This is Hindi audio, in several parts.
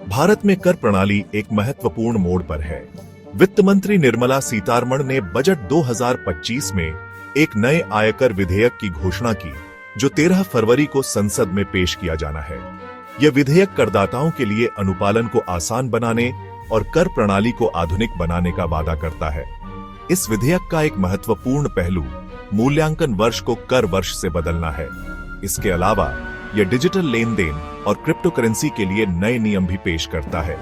भारत में कर प्रणाली एक महत्वपूर्ण मोड़ पर है। वित्त मंत्री निर्मला सीतारमण ने बजट 2025 में एक नए आयकर विधेयक की घोषणा की, जो 13 फरवरी को संसद में पेश किया जाना है। यह विधेयक करदाताओं के लिए अनुपालन को आसान बनाने और कर प्रणाली को आधुनिक बनाने का वादा करता है। इस विधेयक का एक महत्वपूर्ण पहलू मूल्यांकन वर्ष को कर वर्ष से बदलना है। इसके अलावा यह डिजिटल लेन देन और क्रिप्टो करेंसी के लिए नए नियम भी पेश करता है।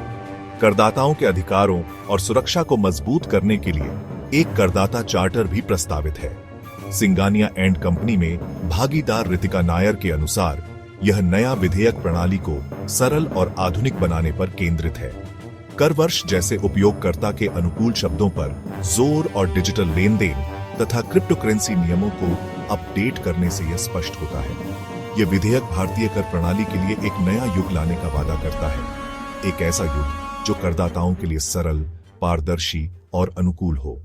करदाताओं के अधिकारों और सुरक्षा को मजबूत करने के लिए एक करदाता चार्टर भी प्रस्तावित है। सिंगानिया एंड कंपनी में भागीदार रितिका नायर के अनुसार यह नया विधेयक प्रणाली को सरल और आधुनिक बनाने पर केंद्रित है। कर वर्ष जैसे उपयोगकर्ता के अनुकूल शब्दों पर जोर और डिजिटल लेन देन तथा क्रिप्टो करेंसी नियमों को अपडेट करने से यह स्पष्ट होता है। यह विधेयक भारतीय कर प्रणाली के लिए एक नया युग लाने का वादा करता है, एक ऐसा युग जो करदाताओं के लिए सरल, पारदर्शी और अनुकूल हो।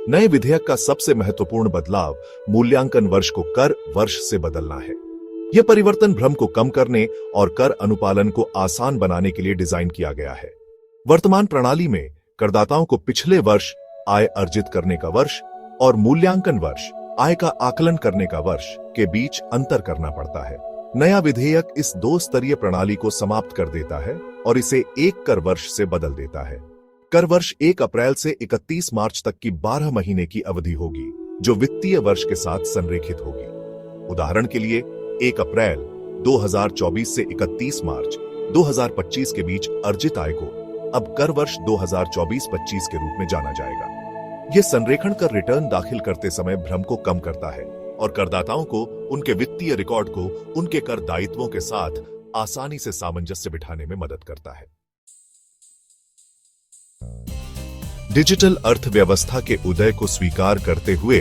नए विधेयक का सबसे महत्वपूर्ण बदलाव मूल्यांकन वर्ष को कर वर्ष से बदलना है। यह परिवर्तन भ्रम को कम करने और कर अनुपालन को आसान बनाने के लिए डिजाइन किया गया है। वर्तमान प्रणाली में करदाताओं को पिछले वर्ष आय अर्जित करने का वर्ष और मूल्यांकन वर्ष आय का आकलन करने का वर्ष के बीच अंतर करना पड़ता है। नया विधेयक इस दो स्तरीय प्रणाली को समाप्त कर देता है और इसे एक कर वर्ष से बदल देता है। कर वर्ष 1 अप्रैल से 31 मार्च तक की 12 महीने की अवधि होगी, जो वित्तीय वर्ष के साथ संरेखित होगी। उदाहरण के लिए 1 अप्रैल 2024 से 31 मार्च 2025 के बीच अर्जित आय को अब कर वर्ष 2024-25 के रूप में जाना जाएगा। यह संरेखण कर रिटर्न दाखिल करते समय भ्रम को कम करता है और करदाताओं को उनके वित्तीय रिकॉर्ड को उनके कर दायित्वों के साथ आसानी से सामंजस्य बिठाने में मदद करता है। डिजिटल अर्थव्यवस्था के उदय को स्वीकार करते हुए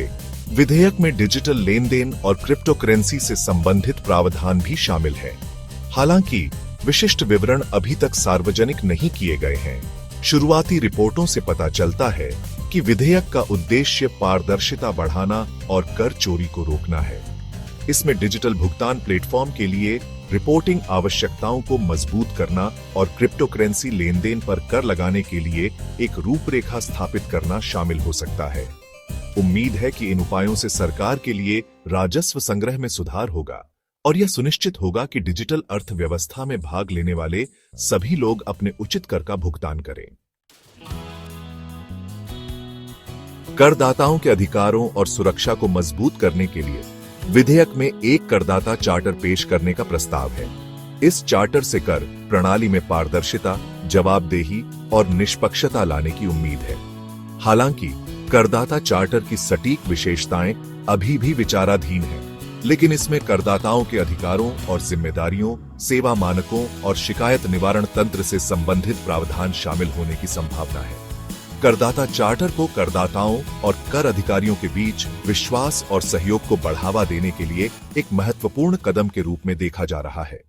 विधेयक में डिजिटल लेन देन और क्रिप्टो करेंसी से संबंधित प्रावधान भी शामिल है। हालांकि विशिष्ट विवरण अभी तक सार्वजनिक नहीं किए गए हैं। शुरुआती रिपोर्टों से पता चलता है कि विधेयक का उद्देश्य पारदर्शिता बढ़ाना और कर चोरी को रोकना है। इसमें डिजिटल भुगतान प्लेटफॉर्म के लिए रिपोर्टिंग आवश्यकताओं को मजबूत करना और क्रिप्टो करेंसी लेन देन पर कर लगाने के लिए एक रूपरेखा स्थापित करना शामिल हो सकता है। उम्मीद है कि इन उपायों से सरकार के लिए राजस्व संग्रह में सुधार होगा और यह सुनिश्चित होगा कि डिजिटल अर्थव्यवस्था में भाग लेने वाले सभी लोग अपने उचित कर का भुगतान करें। करदाताओं के अधिकारों और सुरक्षा को मजबूत करने के लिए विधेयक में एक करदाता चार्टर पेश करने का प्रस्ताव है। इस चार्टर से कर प्रणाली में पारदर्शिता, जवाबदेही और निष्पक्षता लाने की उम्मीद है। हालांकि करदाता चार्टर की सटीक विशेषताएं अभी भी विचाराधीन हैं, लेकिन इसमें करदाताओं के अधिकारों और जिम्मेदारियों, सेवा मानकों और शिकायत निवारण तंत्र से संबंधित प्रावधान शामिल होने की संभावना है। करदाता चार्टर को करदाताओं और कर अधिकारियों के बीच विश्वास और सहयोग को बढ़ावा देने के लिए एक महत्वपूर्ण कदम के रूप में देखा जा रहा है।